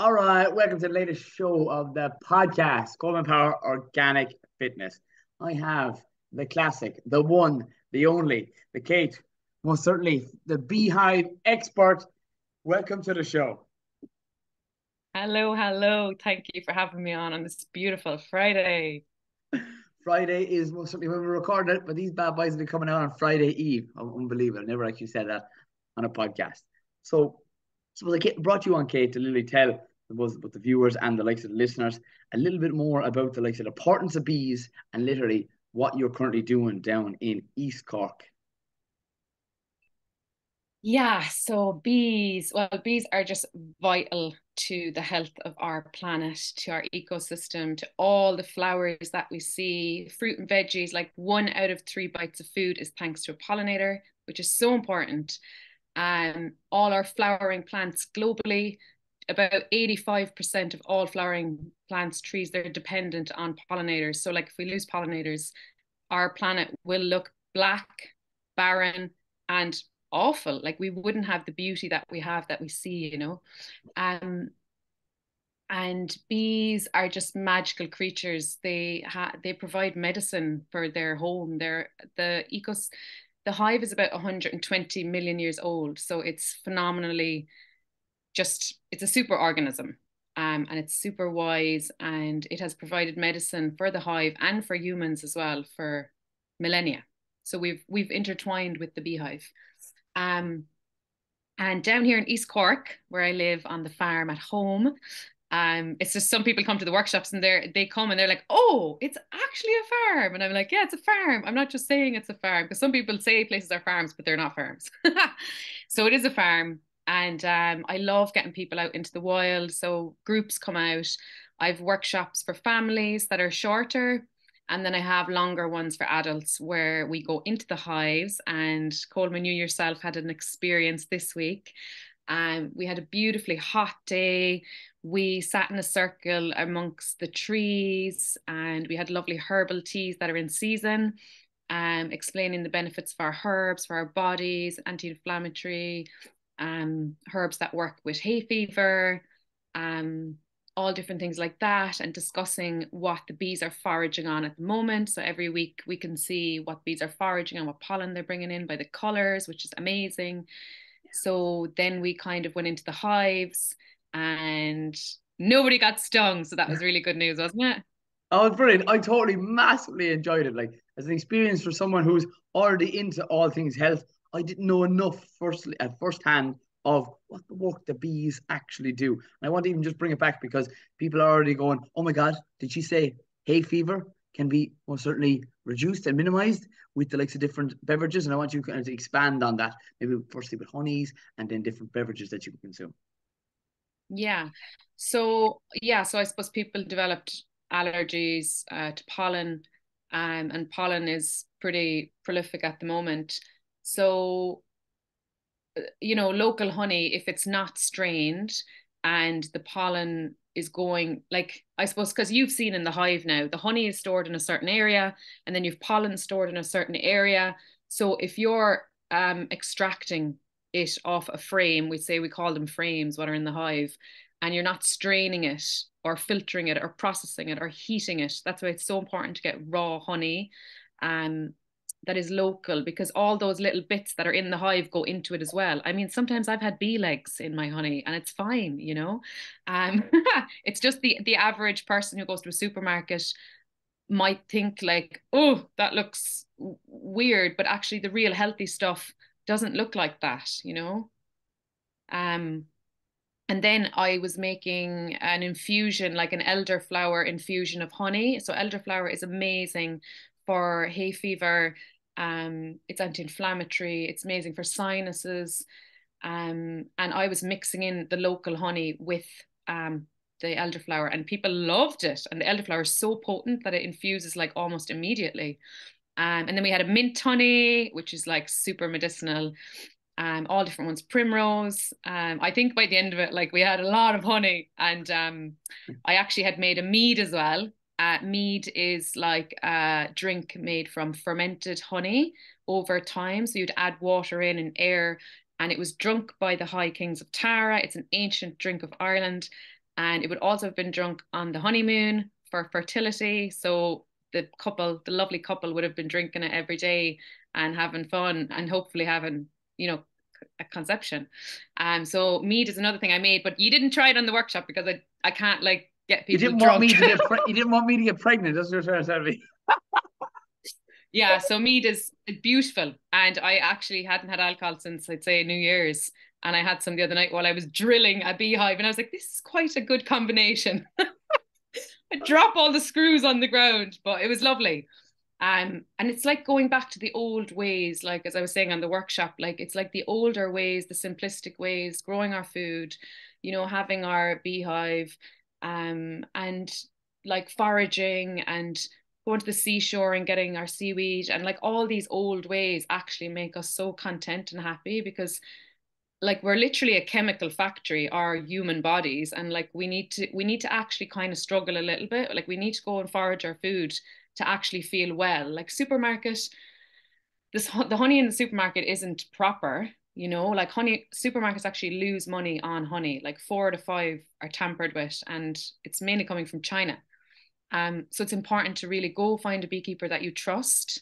All right, welcome to the latest show of the podcast, Colman Power Organic Fitness. I have the classic, the one, the only, the Kate, most certainly the Beehive expert. Welcome to the show. Hello, hello. Thank you for having me on this beautiful Friday. Friday is most certainly when we record it, but these bad boys will be coming out on Friday Eve. Unbelievable. I never actually said that on a podcast. So I brought you on, Kate, to literally tell both the viewers and the likes of the listeners a little bit more about the likes of the importance of bees and literally what you're currently doing down in East Cork. Yeah, so bees are just vital to the health of our planet, to our ecosystem, to all the flowers that we see, fruit and veggies. Like 1 out of 3 bites of food is thanks to a pollinator, which is so important. All our flowering plants globally, about 85% of all flowering plants, trees, they're dependent on pollinators. So, like, if we lose pollinators, our planet will look black, barren, and awful. Like, we wouldn't have the beauty that we have that we see. Um, and bees are just magical creatures. They provide medicine for their home. The hive is about 120 million years old, so it's phenomenally it's a super organism. And it's super wise, and it has provided medicine for the hive and for humans as well for millennia. So we've intertwined with the beehive. Um, and down here in East Cork, where I live on the farm at home, it's just some people come to the workshops and they come and they're like, "Oh, it's actually a farm," and I'm like, "Yeah, it's a farm. I'm not just saying it's a farm," because some people say places are farms, but they're not farms. So it is a farm, and I love getting people out into the wild. So groups come out. I've workshops for families that are shorter, and then I have longer ones for adults where we go into the hives. And Coleman, you yourself had an experience this week. We had a beautifully hot day. We sat in a circle amongst the trees, and we had lovely herbal teas that are in season, explaining the benefits of our herbs for our bodies, anti-inflammatory, herbs that work with hay fever, um, all different things like that, and discussing what the bees are foraging on at the moment. So every week we can see what bees are foraging on, what pollen they're bringing in by the colors, which is amazing. So then we kind of went into the hives, and nobody got stung. So that was really good news, wasn't it? Oh, it's brilliant. I totally massively enjoyed it. Like, as an experience for someone who's already into all things health, I didn't know enough firstly at first hand of what the work the bees actually do. And I want to even just bring it back because people are already going, "Oh my God, did she say hay fever can be most certainly reduced and minimized with the likes of different beverages?" And I want you kind of to expand on that, maybe firstly with honeys and then different beverages that you can consume. Yeah. So I suppose people developed allergies to pollen, and pollen is pretty prolific at the moment. So local honey, if it's not strained and the pollen is going, like, I suppose, because you've seen in the hive now, the honey is stored in a certain area and then you've pollen stored in a certain area. So if you're extracting it off a frame, we call them frames, what are in the hive, and you're not straining it or filtering it or processing it or heating it, that's why it's so important to get raw honey. Um, that is local, because all those little bits that are in the hive go into it as well. I mean, sometimes I've had bee legs in my honey and it's fine. Um, it's just the average person who goes to a supermarket might think like, oh, that looks weird, but actually the real healthy stuff doesn't look like that. Um, and then I was making an infusion, like an elderflower infusion of honey. So elderflower is amazing for hay fever. It's anti-inflammatory. It's amazing for sinuses. And I was mixing in the local honey with the elderflower, and people loved it. And the elderflower is so potent that it infuses like almost immediately. And then we had a mint honey, which is like super medicinal. All different ones, primrose. I think by the end of it, like, we had a lot of honey, and I actually had made a mead as well. Mead is like a drink made from fermented honey over time. So you'd add water in and air, and it was drunk by the High Kings of Tara. It's an ancient drink of Ireland. And it would also have been drunk on the honeymoon for fertility. So the lovely couple would have been drinking it every day and having fun and hopefully having, you know, a conception. So mead is another thing I made, but you didn't try it on the workshop because I can't like get You people didn't want me drunk. to get you didn't want me to get pregnant. That's what you're trying to tell me. Yeah, so mead is beautiful. And I actually hadn't had alcohol since I'd say New Year's. And I had some the other night while I was drilling a beehive. And I was like, this is quite a good combination. I drop all the screws on the ground, but it was lovely. And it's like going back to the old ways, like as I was saying on the workshop, like it's like the older ways, the simplistic ways, growing our food, you know, having our beehive, and like foraging and going to the seashore and getting our seaweed and like all these old ways actually make us so content and happy because like we're literally a chemical factory, our human bodies, and like we need to actually kind of struggle a little bit, like we need to go and forage our food to actually feel well. Like supermarket, the honey in the supermarket isn't proper, you know, like honey supermarkets actually lose money on honey, like 4 to 5 are tampered with and it's mainly coming from China. So it's important to really go find a beekeeper that you trust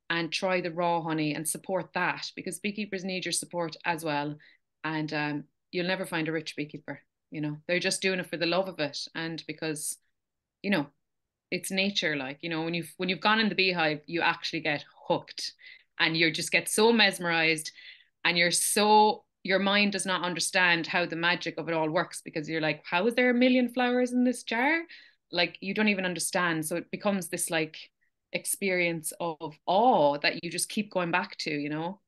and try the raw honey and support that because beekeepers need your support as well. And you'll never find a rich beekeeper. You know, they're just doing it for the love of it and because, you know, it's nature. Like, you know, when you've gone in the beehive, you actually get hooked and you just get so mesmerized and your mind does not understand how the magic of it all works because you're like, how is there a million flowers in this jar? Like you don't even understand. So it becomes this like experience of awe that you just keep going back to, you know?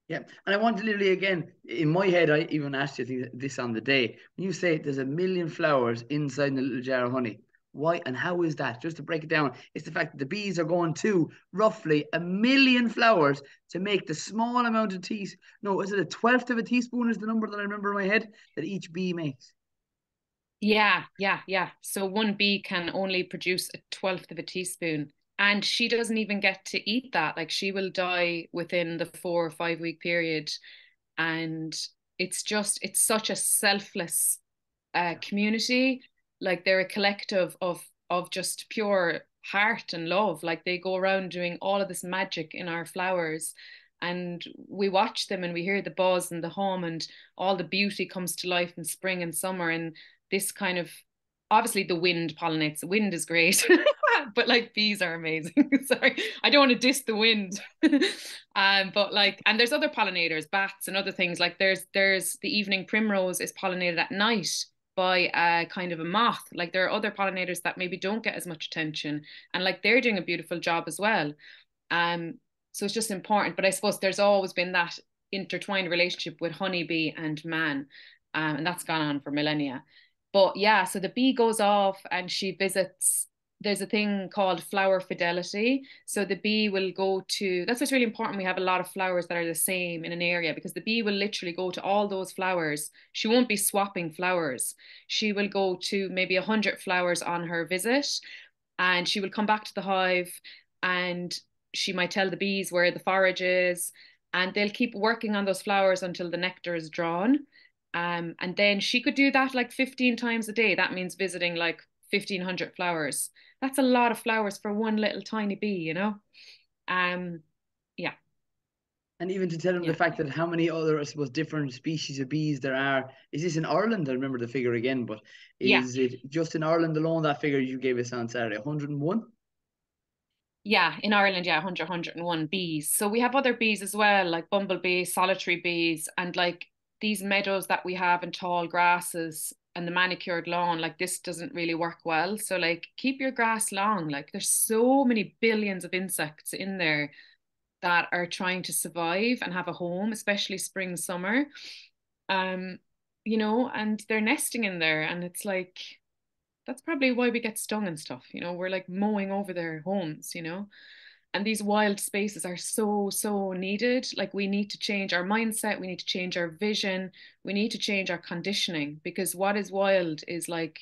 Yeah, and I want to literally again in my head. I even asked you this on the day when you say there's a million flowers inside a little jar of honey. Why and how is that? Just to break it down, it's the fact that the bees are going to roughly a million flowers to make the small amount of tea. No, is it a twelfth of a teaspoon? Is the number that I remember in my head that each bee makes? Yeah, yeah, yeah. So one bee can only produce a twelfth of a teaspoon. And she doesn't even get to eat that. Like she will die within the 4 or 5 week period. And it's such a selfless community. Like they're a collective of just pure heart and love. Like they go around doing all of this magic in our flowers. And we watch them and we hear the buzz and the hum and all the beauty comes to life in spring and summer. And this kind of obviously the wind pollinates. The wind is great, but like bees are amazing. Sorry, I don't want to diss the wind. But like, and there's other pollinators, bats and other things. Like there's the evening primrose is pollinated at night by a kind of a moth. Like there are other pollinators that maybe don't get as much attention, and like they're doing a beautiful job as well. Um, so it's just important. But I suppose there's always been that intertwined relationship with honeybee and man, and that's gone on for millennia. But yeah, so the bee goes off and she visits. There's a thing called flower fidelity. So the bee will go to, that's what's really important. We have a lot of flowers that are the same in an area because the bee will literally go to all those flowers. She won't be swapping flowers. She will go to maybe 100 flowers on her visit and she will come back to the hive and she might tell the bees where the forage is and they'll keep working on those flowers until the nectar is drawn. And then she could do that like 15 times a day. That means visiting like 1,500 flowers. That's a lot of flowers for one little tiny bee, you know? Um, yeah, And even to tell them the yeah, fact that how many other, I suppose, different species of bees there are. Is this in Ireland? I remember the figure again, but yeah, is it just in Ireland alone, that figure you gave us on Saturday? 101? yeah. In Ireland, yeah, 101 bees. So we have other bees as well, like bumblebees, solitary bees, and like these meadows that we have and tall grasses and the manicured lawn, like this doesn't really work well. So like keep your grass long. Like there's so many billions of insects in there that are trying to survive and have a home, especially spring, summer. Um, you know, and they're nesting in there, and it's like that's probably why we get stung and stuff. You know, we're like mowing over their homes. You know, and these wild spaces are so needed. Like we need to change our mindset. We need to change our vision. We need to change our conditioning because what is wild is like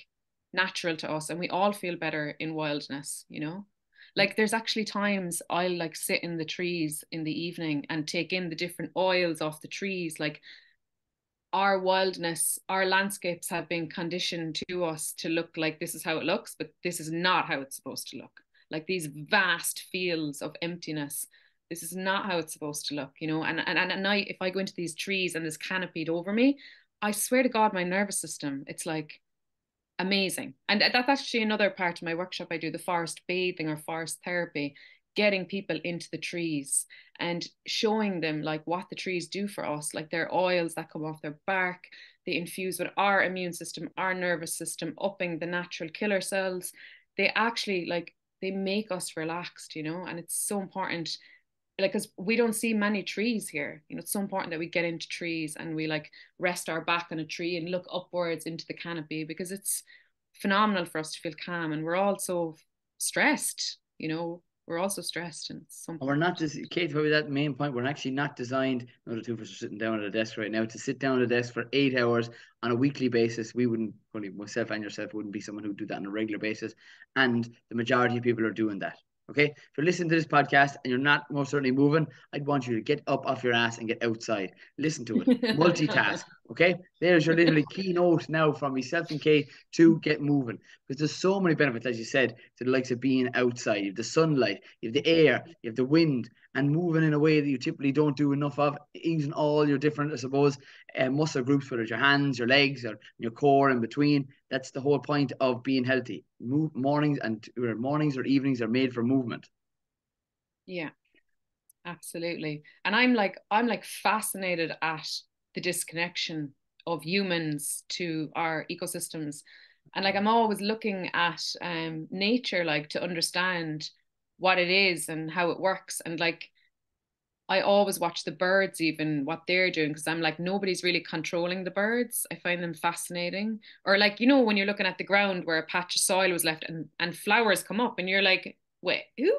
natural to us, and we all feel better in wildness. You know. Like there's actually times I'll like sit in the trees in the evening and take in the different oils off the trees. Like our wildness, our landscapes have been conditioned to us to look like this is how it looks, but this is not how it's supposed to look. Like these vast fields of emptiness, this is not how it's supposed to look, you know. And at night, if I go into these trees and there's canopied over me, I swear to God, my nervous system, it's like amazing. And that's actually another part of my workshop. I do the forest bathing or forest therapy, getting people into the trees and showing them like what the trees do for us, like their oils that come off their bark. They infuse with our immune system, our nervous system, upping the natural killer cells. They actually like they make us relaxed, you know, and it's so important. Like, because we don't see many trees here, you know, it's so important that we get into trees and we like rest our back on a tree and look upwards into the canopy, because it's phenomenal for us to feel calm. And we're also stressed, you know, we're also stressed, and it's so And we're important. not just, Kate, probably that main point, we're actually not designed, no, the two of us are sitting down at a desk right now, to sit down at a desk for 8 hours on a weekly basis. We wouldn't, probably myself and yourself, wouldn't be someone who'd do that on a regular basis. And the majority of people are doing that. Okay. If you're listening to this podcast and you're not most certainly moving, I'd want you to get up off your ass and get outside. Listen to it. Multitask. Okay. There's your literally keynote now from myself and Kate to get moving. Because there's so many benefits, as you said, to the likes of being outside. You have the sunlight, you have the air, you have the wind, and moving in a way that you typically don't do enough of, using all your different, I suppose, muscle groups, whether it's your hands, your legs, or your core in between. That's the whole point of being healthy. Mornings and mornings or evenings are made for movement. Yeah, absolutely. And I'm like fascinated at the disconnection of humans to our ecosystems. And like I'm always looking at nature, like to understand what it is and how it works. And like I always watch the birds, even what they're doing, because I'm like, nobody's really controlling the birds. I find them fascinating. Or like, you know, when you're looking at the ground where a patch of soil was left and flowers come up and you're like, wait, who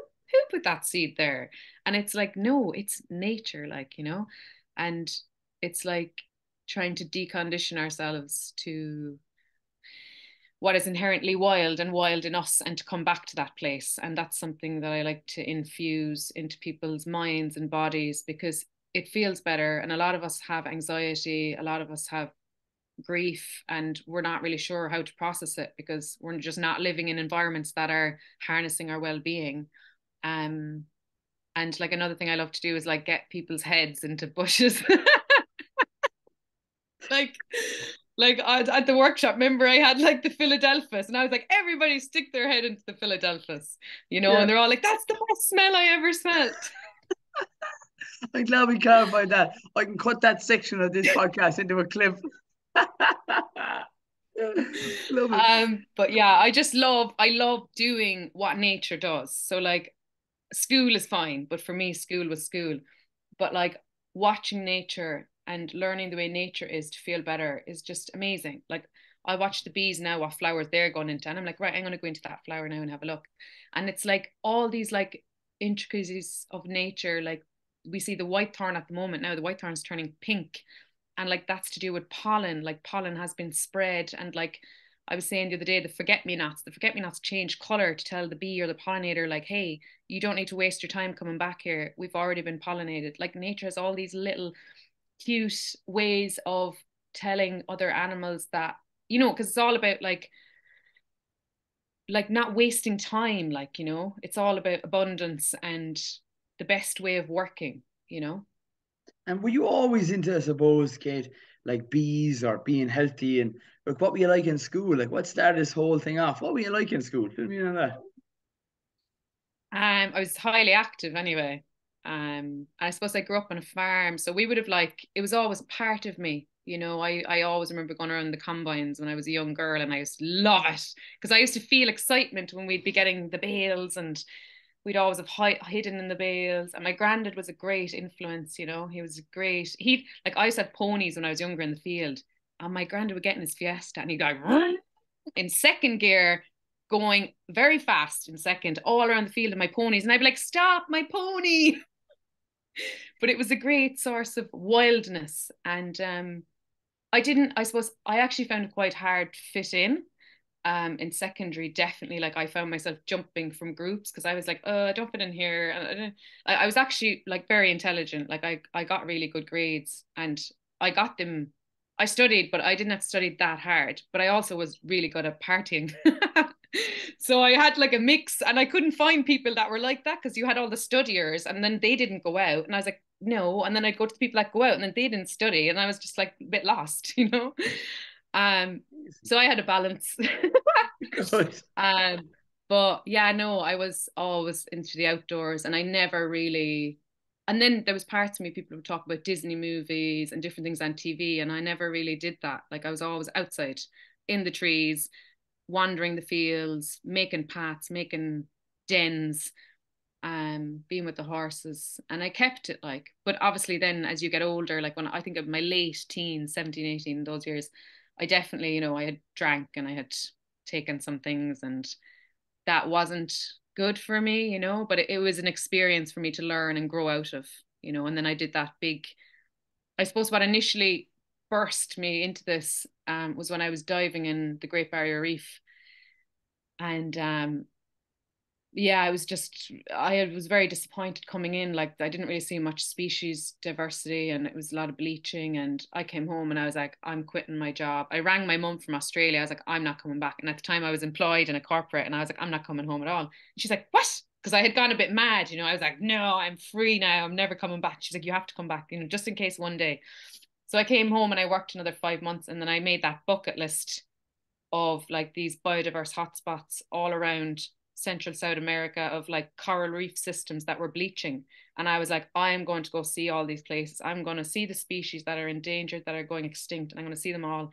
put that seed there? And it's like, no, it's nature, like, you know, and it's like trying to decondition ourselves to what is inherently wild and wild in us, and to come back to that place. And that's something that I like to infuse into people's minds and bodies, because it feels better. And a lot of us have anxiety, a lot of us have grief, and we're not really sure how to process it because we're just not living in environments that are harnessing our well-being. um and like another thing I love to do is like get people's heads into bushes. like at the workshop, remember I had like the Philadelphus, and I was like, everybody stick their head into the Philadelphus, you know, Yeah, and they're all like, that's the best smell I ever smelled. I'm glad we clarified that. I can cut that section of this podcast into a clip. Love it. But yeah, I love doing what nature does. So like school is fine, but for me, school was school. But like watching nature and learning the way nature is to feel better is just amazing. Like I watch the bees now, what flowers they're going into, and I'm like, right, I'm gonna go into that flower now and have a look. And it's like all these like intricacies of nature. Like we see the white thorn at the moment now, the white thorn's turning pink. And like that's to do with pollen. Like pollen has been spread, and like I was saying the other day, the forget-me-nots change color to tell the bee or the pollinator, like, hey, you don't need to waste your time coming back here. We've already been pollinated. Like nature has all these little cute ways of telling other animals that, you know, because it's all about like not wasting time, like, you know, it's all about abundance and the best way of working, you know. And were you always into, I suppose, Kate, like bees or being healthy, and like what were you like in school? Like what started this whole thing off? What were you like in school? Fill me in on that. I was highly active anyway. And I suppose I grew up on a farm, so we would have like it was always part of me. You know, I always remember going around the combines when I was a young girl, and I used to love it because I used to feel excitement when we'd be getting the bales, and we'd always have hidden in the bales. And my granddad was a great influence. You know, he was great. He like I used to have ponies when I was younger in the field, and my granddad would get in his Fiesta, and he'd go in second gear, going very fast in second, all around the field of my ponies. And I'd be like, stop my pony. But it was a great source of wildness. And I suppose I actually found it quite hard to fit in secondary. Definitely, like I found myself jumping from groups because I was like, oh, I don't fit in here. And I was actually like very intelligent. Like I got really good grades, and I got them. I studied, but I didn't have to study that hard. But I also was really good at partying. So I had like a mix, and I couldn't find people that were like that because you had all the studiers and then they didn't go out. And I was like, no. And then I'd go to the people that go out and then they didn't study. And I was just like a bit lost, you know? Um, so I had a balance. Good. Um, but yeah, no, I was always into the outdoors and I never really, and then there was parts of me, people would talk about Disney movies and different things on TV, and I never really did that. Like I was always outside in the trees, wandering the fields, making paths, making dens, being with the horses. And I kept it like, but obviously then as you get older, like when I think of my late teens, 17, 18, those years, I definitely, I had drank and I had taken some things and that wasn't good for me, but it was an experience for me to learn and grow out of, and then I did that big, I suppose what initially burst me into this was when I was diving in the Great Barrier Reef. And yeah, I was very disappointed coming in. Like, I didn't really see much species diversity and it was a lot of bleaching. And I came home and I was like, I'm quitting my job. I rang my mum from Australia. I was like, I'm not coming back. And at the time I was employed in a corporate and I was like, I'm not coming home at all. And she's like, what? Because I had gone a bit mad, I was like, no, I'm free now. I'm never coming back. She's like, you have to come back, just in case one day. So I came home and I worked another 5 months and then I made that bucket list of like these biodiverse hotspots all around Central South America of like coral reef systems that were bleaching. And I was like, I am going to go see all these places. I'm going to see the species that are endangered, that are going extinct, and I'm going to see them all.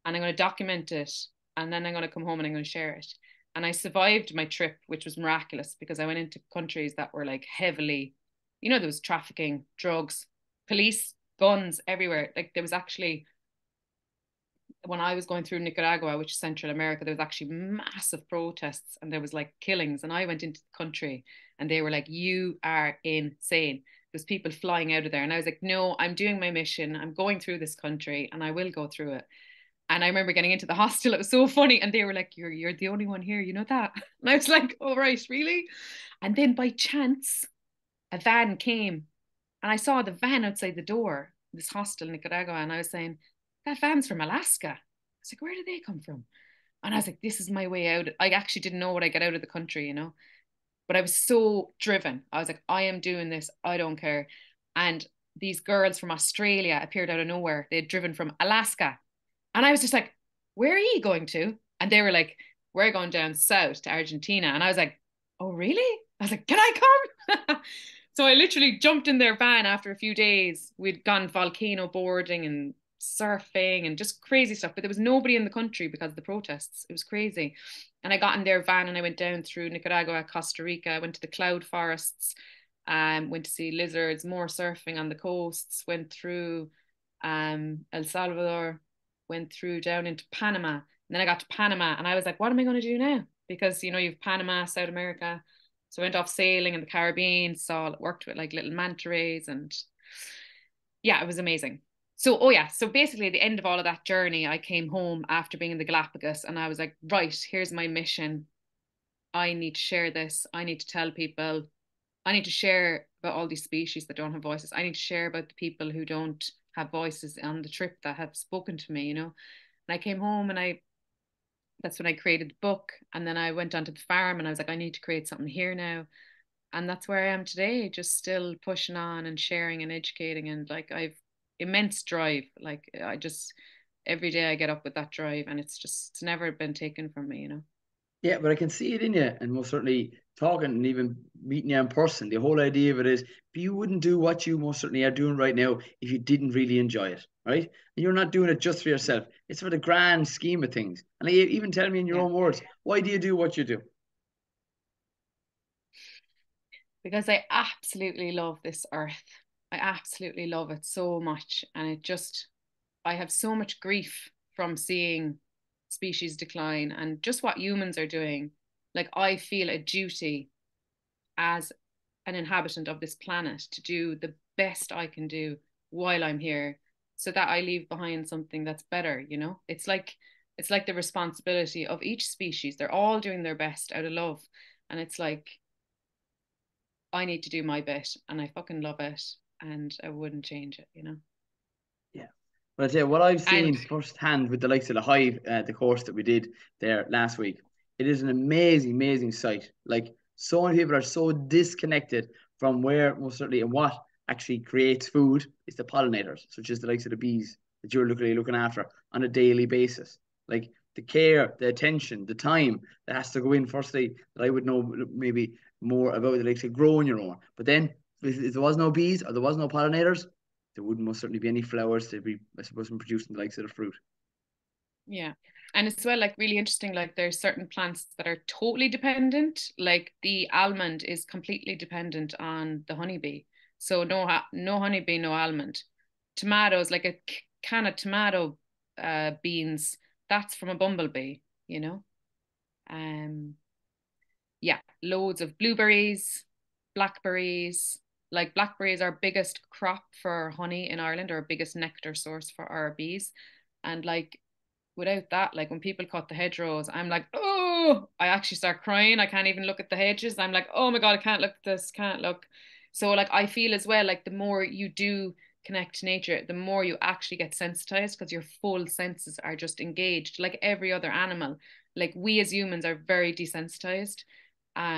And I'm going to document it. And then I'm going to come home and I'm going to share it. And I survived my trip, which was miraculous because I went into countries that were like heavily, there was trafficking, drugs, police, guns everywhere. Like there was actually when I was going through Nicaragua, which is Central America, there was actually massive protests and there was like killings. And I went into the country and they were like, you are insane. There's people flying out of there. And I was like, no, I'm doing my mission. I'm going through this country and I will go through it. And I remember getting into the hostel. It was so funny. And they were like, you're the only one here. You know that? And I was like, oh, right, really? And then by chance, a van came and I saw the van outside the door, this hostel in Nicaragua. And I was saying, that van's from Alaska. I was like, where did they come from? And I was like, this is my way out. I actually didn't know what I got out of the country, but I was so driven. I was like, I am doing this. I don't care. And these girls from Australia appeared out of nowhere. They had driven from Alaska. And I was just like, where are you going to? And they were like, we're going down south to Argentina. And I was like, oh, really? I was like, can I come? So I literally jumped in their van after a few days. We'd gone volcano boarding and surfing and just crazy stuff. But there was nobody in the country because of the protests. It was crazy. And I got in their van and I went down through Nicaragua, Costa Rica. I went to the cloud forests, went to see lizards, more surfing on the coasts, went through El Salvador, went through down into Panama. And then I got to Panama and I was like, what am I going to do now? Because, you've Panama, South America. So I went off sailing in the Caribbean, worked with like little manta rays and yeah, it was amazing. So, oh yeah, so basically at the end of all of that journey, I came home after being in the Galapagos and I was like, right, here's my mission. I need to share this. I need to tell people. I need to share about all these species that don't have voices. I need to share about the people who don't have voices on the trip that have spoken to me, And I came home and that's when I created the book. And then I went onto the farm and I was like, I need to create something here now. And that's where I am today, just still pushing on and sharing and educating. And like, I've immense drive. Like, every day I get up with that drive and it's never been taken from me. Yeah, but I can see it in you, and most certainly talking and even meeting you in person. The whole idea of it is, you wouldn't do what you most certainly are doing right now if you didn't really enjoy it, right? And you're not doing it just for yourself. It's for the grand scheme of things. And like, even tell me in your Yeah. own words, why do you do what you do? Because I absolutely love this earth. I absolutely love it so much. And I have so much grief from seeing species decline and just what humans are doing. Like, I feel a duty as an inhabitant of this planet to do the best I can do while I'm here so that I leave behind something that's better. It's like the responsibility of each species. They're all doing their best out of love. And it's like I need to do my bit and I fucking love it and I wouldn't change it. Yeah. But I tell you what I've And seen firsthand with the likes of the hive, the course that we did there last week. It is an amazing, amazing sight. Like so many people are so disconnected from where most certainly and what actually creates food is the pollinators, such as the likes of the bees that you're looking after on a daily basis. Like the care, the attention, the time that has to go in. Firstly, that I would know maybe more about the likes of growing your own. But then if there was no bees or there was no pollinators, there wouldn't most certainly be any flowers to be, I suppose, producing the likes of the fruit. yeah. And as well, like really interesting, like there's certain plants that are totally dependent. Like the almond is completely dependent on the honeybee. So no honeybee, no almond. Tomatoes, like a can of tomato beans, that's from a bumblebee, you know? Um, yeah, loads of blueberries, blackberries. Like blackberries are biggest crop for honey in Ireland, or our biggest nectar source for our bees. And like without that, like when people cut the hedgerows, I'm like, oh, I actually start crying. I can't even look at the hedges. I'm like, oh my God, I can't look at this, can't look. So like I feel as well, like the more you do connect to nature, the more you actually get sensitized because your full senses are just engaged, like every other animal. Like we as humans are very desensitized,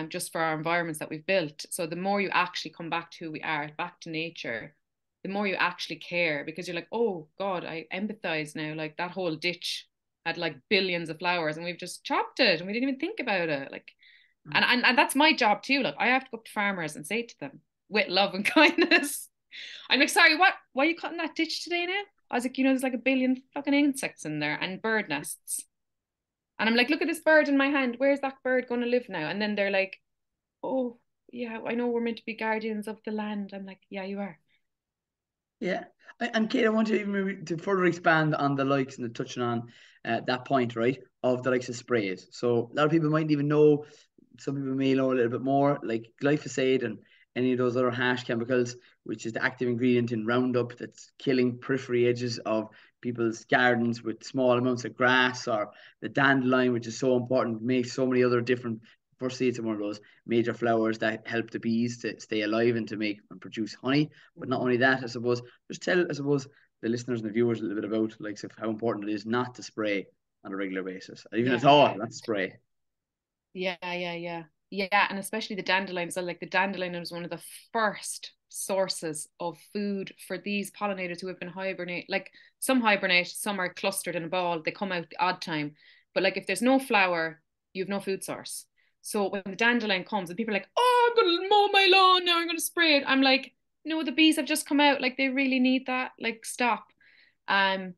just for our environments that we've built. So the more you actually come back to who we are, back to nature, the more you actually care because you're like, oh God, I empathize now. Like that whole ditch had like billions of flowers and we've just chopped it and we didn't even think about it. Like, and that's my job too. Like I have to go up to farmers and say to them with love and kindness, I'm like, sorry, what? Why are you cutting that ditch today now? I was like, there's like a billion fucking insects in there and bird nests. And I'm like, look at this bird in my hand. Where's that bird going to live now? And then they're like, oh, yeah, I know we're meant to be guardians of the land. I'm like, yeah, you are. Yeah. And Kate, I want to even maybe to further expand on the likes and the touching on that point, right, of the likes of sprays. So a lot of people might even know, some people may know a little bit more, like glyphosate and any of those other harsh chemicals, which is the active ingredient in Roundup that's killing periphery edges of people's gardens with small amounts of grass, or the dandelion, which is so important, makes so many other different. Firstly, it's one of those major flowers that help the bees to stay alive and to make and produce honey. But not only that, I suppose, just tell, I suppose, the listeners and the viewers a little bit about like how important it is not to spray on a regular basis, or even at Yeah, all, yeah, not to spray. yeah, yeah, yeah. Yeah, and especially the dandelion as well. Like the dandelion was one of the first sources of food for these pollinators who have been hibernate. Like some hibernate, some are clustered in a ball. They come out the odd time. But like if there's no flower, you have no food source. So when the dandelion comes and people are like, oh, I'm gonna mow my lawn now, I'm gonna spray it. I'm like, no, the bees have just come out. Like they really need that. Like stop. Um,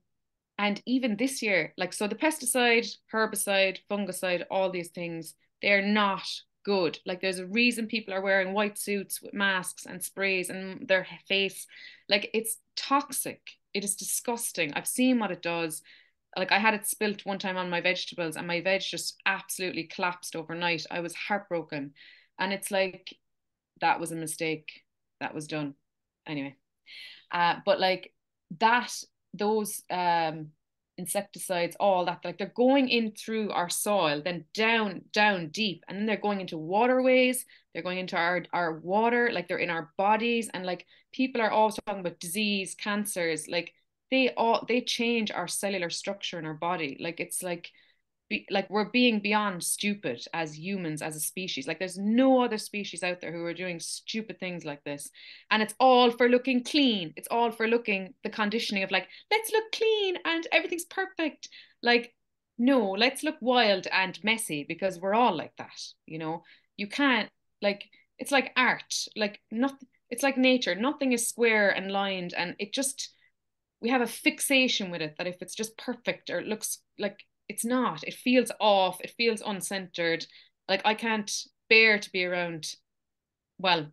and even this year, like, so the pesticide, herbicide, fungicide, all these things, they're not good. Like, there's a reason people are wearing white suits with masks and sprays and their face. Like, it's toxic. It is disgusting. I've seen what it does. Like, I had it spilt one time on my vegetables and my veg just absolutely collapsed overnight. I was heartbroken. And it's like, that was a mistake that was done. Anyway, but like that, those insecticides, all that, like they're going in through our soil, then down deep, and then they're going into waterways. They're going into our water, like they're in our bodies, and like people are always talking about disease, cancers, like they change our cellular structure in our body. Like it's like we're being beyond stupid as humans, as a species. Like there's no other species out there who are doing stupid things like this, and it's all for looking clean. It's all for looking the conditioning of like, let's look clean and everything's perfect. Like no, let's look wild and messy because we're all like that. You can't, like, it's like art, like nothing. It's like nature, nothing is square and lined, and it just, we have a fixation with it that if it's just perfect or it looks like, it's not. It feels off. It feels uncentered. Like I can't bear to be around. Well,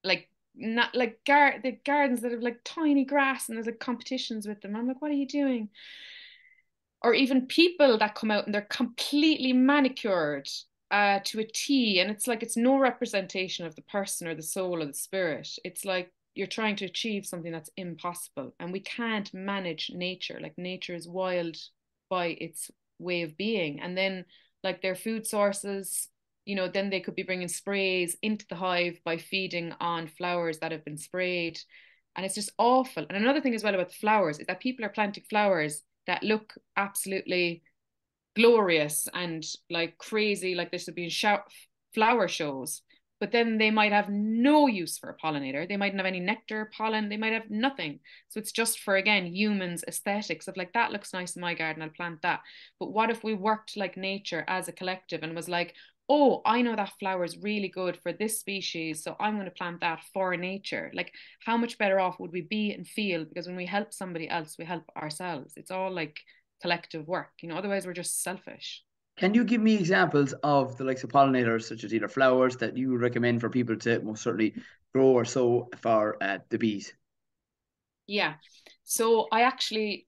like not like the gardens that have like tiny grass and there's like competitions with them. I'm like, what are you doing? Or even people that come out and they're completely manicured to a T, and it's like it's no representation of the person or the soul or the spirit. It's like you're trying to achieve something that's impossible, and we can't manage nature. Like nature is wild by its way of being, and then like their food sources. Then they could be bringing sprays into the hive by feeding on flowers that have been sprayed. And it's just awful. And another thing as well about the flowers is that people are planting flowers that look absolutely glorious and like crazy, like this would be in flower shows. But then they might have no use for a pollinator. They mightn't have any nectar, pollen. They might have nothing. So it's just for, again, humans' aesthetics of like, that looks nice in my garden, I'll plant that. But what if we worked like nature as a collective and was like, oh, I know that flower is really good for this species, so I'm going to plant that for nature. Like, how much better off would we be and feel? Because when we help somebody else, we help ourselves. It's all like collective work, you know, otherwise we're just selfish. Can you give me examples of the likes of pollinators, such as either flowers that you would recommend for people to most certainly grow or sow for the bees? Yeah. So I actually,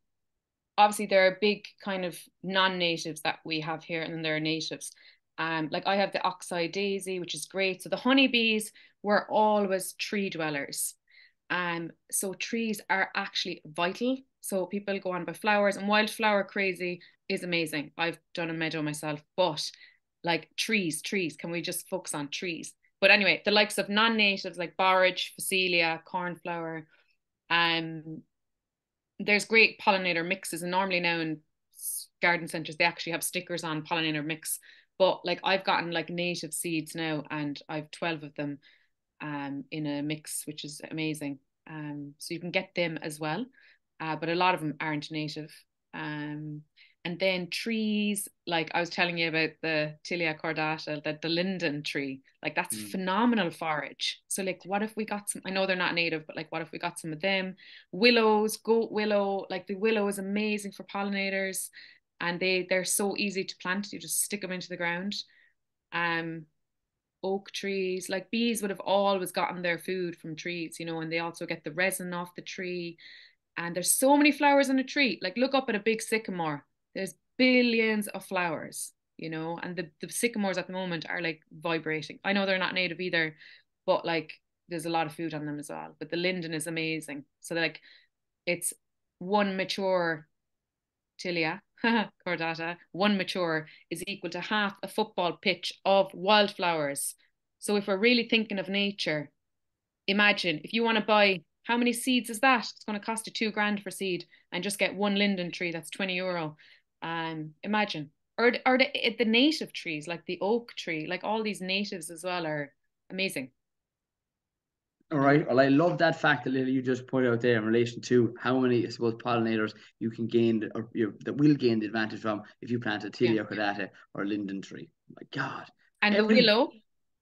obviously there are big kind of non-natives that we have here, and then there are natives. Like I have the oxeye daisy, which is great. So the honeybees were always tree dwellers. So trees are actually vital. So people go on about flowers, and wildflower crazy is amazing. I've done a meadow myself, but like trees, can we just focus on trees? But anyway, the likes of non-natives like borage, phacelia, cornflower, um, there's great pollinator mixes, and normally now in garden centers they actually have stickers on pollinator mix. But like I've gotten like native seeds now, and I've 12 of them in a mix, which is amazing. So you can get them as well, but a lot of them aren't native. Um, and then trees, like I was telling you about the Tilia cordata, the linden tree, like that's Mm. phenomenal forage. So like, what if we got some? I know they're not native, but like, what if we got some of them? Willows, goat willow, like the willow is amazing for pollinators, and they're so easy to plant. You just stick them into the ground. Um, Oak trees. Like bees would have always gotten their food from trees, you know, and they also get the resin off the tree. And there's so many flowers on a tree. Like look up at a big sycamore. There's billions of flowers, you know, and the sycamores at the moment are like vibrating. I know they're not native either, but like there's a lot of food on them as well. But the linden is amazing. So like it's one mature tilia cordata, one mature is equal to half a football pitch of wildflowers. So if we're really thinking of nature, imagine if you want to buy, how many seeds is that? It's going to cost you 2 grand for seed, and just get one linden tree. That's €20. Imagine, or the native trees like the oak tree, like all these natives as well are amazing. All You know, right. Well, I love that fact that you just put out there in relation to how many, I suppose, pollinators you can gain or that will gain the advantage from if you plant a yeah. tilia cordata or linden tree. My God, And the every willow,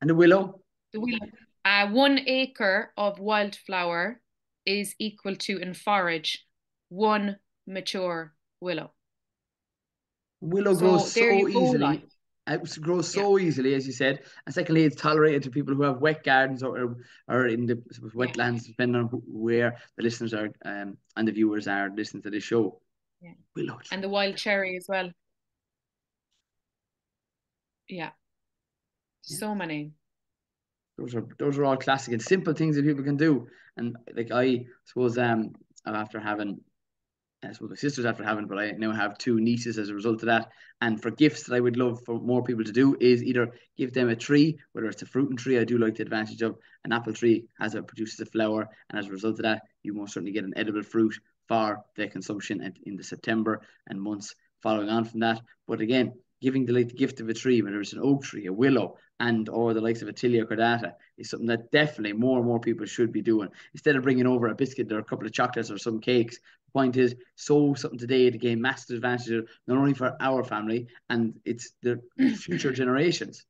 and the willow. the willow, 1 acre of wildflower is equal to in forage one mature willow. Willow grows So there you so go, like, easily. It grows yeah, so easily, as you said. And secondly, it's tolerated to people who have wet gardens or in the, I suppose, yeah, wetlands, depending on where the listeners are and the viewers are listening to this show. yeah. Willow And the tree. wild cherry as well. Yeah, Yeah. so many. Those are all classic and simple things that people can do. And like I suppose after having I suppose my sisters after having, but I now have two nieces as a result of that. And for gifts that I would love for more people to do is either give them a tree, whether it's a fruiting tree. I do like the advantage of an apple tree as it produces a flower, and as a result of that, you most certainly get an edible fruit for the consumption in the September and months following on from that. But again, giving the gift of a tree, whether it's an oak tree, a willow, and or the likes of a tilia cordata, is something that definitely more and more people should be doing. Instead of bringing over a biscuit or a couple of chocolates or some cakes, point is sow something today to gain massive advantage not only for our family and it's the future generations.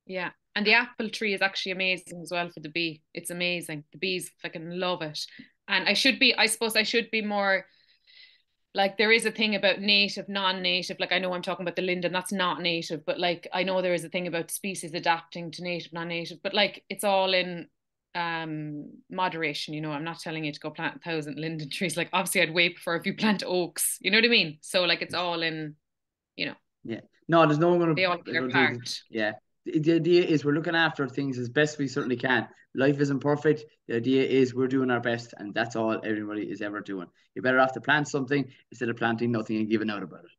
Yeah. And the apple tree is actually amazing as well for the bee. It's amazing. The bees fucking love it. And I suppose I should be more like, there is a thing about native, non-native. Like I know I'm talking about the linden, that's not native, but like I know there is a thing about species adapting to native, non-native, but like it's all in moderation, you know. I'm not telling you to go plant 1,000 linden trees. Like obviously I'd way prefer if you plant oaks, you know what I mean? So like it's all in, you know, Yeah, no, there's no one going they all to have I their don't think part. yeah, the idea is we're looking after things as best we certainly can. Life isn't perfect. The idea is we're doing our best, and that's all everybody is ever doing. You're better off to plant something instead of planting nothing and giving out about it.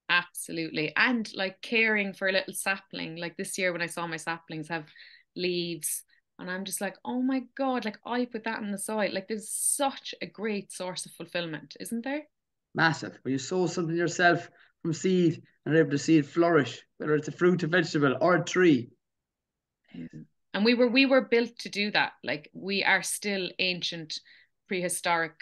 Absolutely. And like caring for a little sapling. Like this year when I saw my saplings have leaves, And I'm just like, oh my God, like I put that on the side. Like there's such a great source of fulfillment, isn't there? Massive. When you sow something yourself from seed and are able to see it flourish, whether it's a fruit, a vegetable, or a tree. And we were built to do that. Like we are still ancient, prehistoric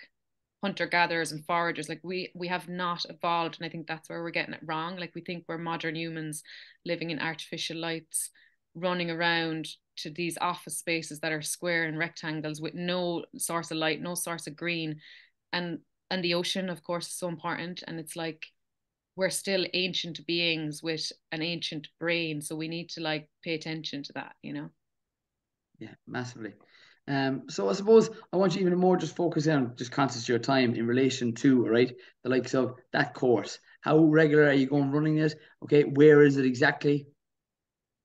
hunter gatherers and foragers. Like we have not evolved, and I think that's where we're getting it wrong. Like we think we're modern humans living in artificial lights, running around to these office spaces that are square and rectangles with no source of light, no source of green, and the ocean, of course, is so important. And it's like we're still ancient beings with an ancient brain, so we need to like pay attention to that, you know. Yeah, massively. So I suppose I want you even more just focus on just conscious your time in relation to, right, the likes of that course. How regular are you going running it? Okay, where is it exactly?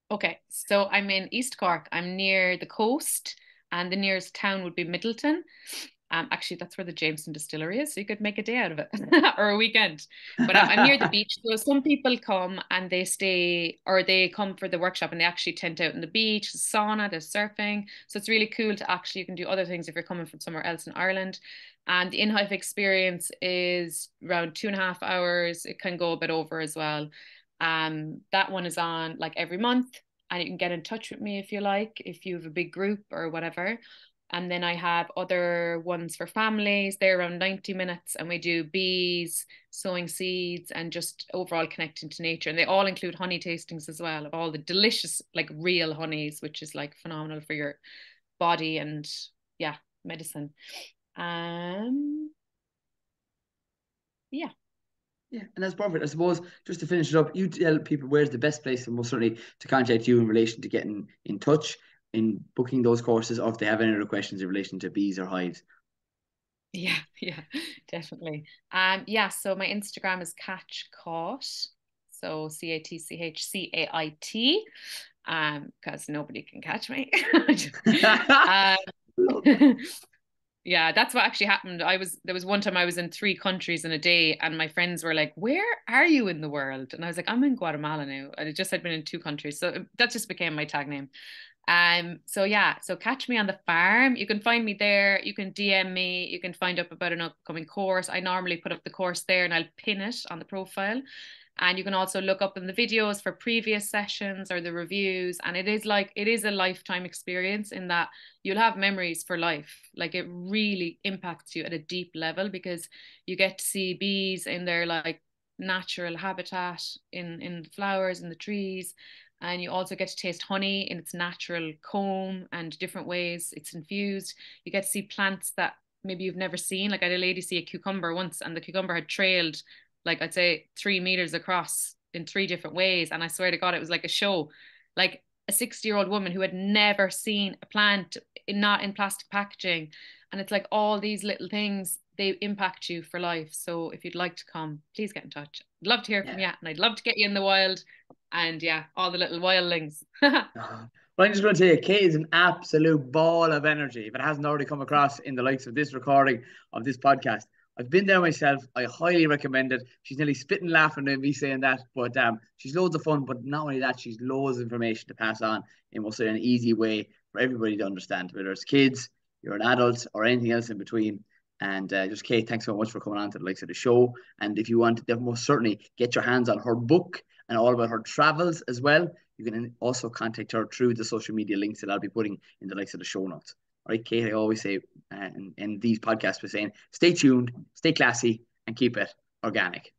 Okay, so I'm in East Cork. I'm near the coast, and the nearest town would be Middleton. Actually, that's where the Jameson distillery is, so you could make a day out of it or a weekend. But I'm near the beach, so some people come and they stay, or they come for the workshop and they actually tent out on the beach, the sauna, there's surfing. So it's really cool to actually you can do other things if you're coming from somewhere else in Ireland. And the in-hive experience is around 2.5 hours. It can go a bit over as well. That one is on like every month, and you can get in touch with me if you like, if you have a big group or whatever. And then I have other ones for families. They're around 90 minutes, and we do bees, sowing seeds, and just overall connecting to nature. And they all include honey tastings as well of all the delicious, like real honeys, which is like phenomenal for your body and yeah, medicine. Um, yeah. Yeah, and that's perfect. I suppose just to finish it up, you tell people where's the best place and most certainly to contact you in relation to getting in touch in booking those courses, or if they have any other questions in relation to bees or hives. Yeah, yeah, definitely. Yeah, so my Instagram is catch caught. So CATCHCAIT. Because nobody can catch me. um, yeah, that's what actually happened. There was one time I was in 3 countries in a day, and my friends were like, "Where are you in the world?" And I was like, "I'm in Guatemala now." And it just had been in 2 countries, so that just became my tag name. So yeah, so catch me on the farm. You can find me there. You can DM me. You can find out about an upcoming course. I normally put up the course there and I'll pin it on the profile. And you can also look up in the videos for previous sessions or the reviews. And it is a lifetime experience in that you'll have memories for life. Like it really impacts you at a deep level because you get to see bees in their like natural habitat in the flowers and the trees, and you also get to taste honey in its natural comb and different ways it's infused. You get to see plants that maybe you've never seen. Like I had a lady see a cucumber once, and the cucumber had trailed, like I'd say 3 meters across in 3 different ways. And I swear to God, it was like a show. Like a 60-year-old woman who had never seen a plant not in plastic packaging. And it's like all these little things, they impact you for life. So if you'd like to come, please get in touch. I'd love to hear from Yeah. you, and I'd love to get you in the wild and yeah, all the little wildlings. Well, I'm just going to tell you, Kate is an absolute ball of energy. If it hasn't already come across in the likes of this recording of this podcast, I've been there myself. I highly recommend it. She's nearly spitting laughing at me saying that, but she's loads of fun. But not only that, she's loads of information to pass on in most an easy way for everybody to understand, whether it's kids, you're an adult, or anything else in between. And just Kate, thanks so much for coming on to the likes of the show. And if you want to most certainly get your hands on her book and all about her travels as well, you can also contact her through the social media links that I'll be putting in the likes of the show notes. All right, Kate, I always say in these podcasts, we're saying stay tuned, stay classy, and keep it organic.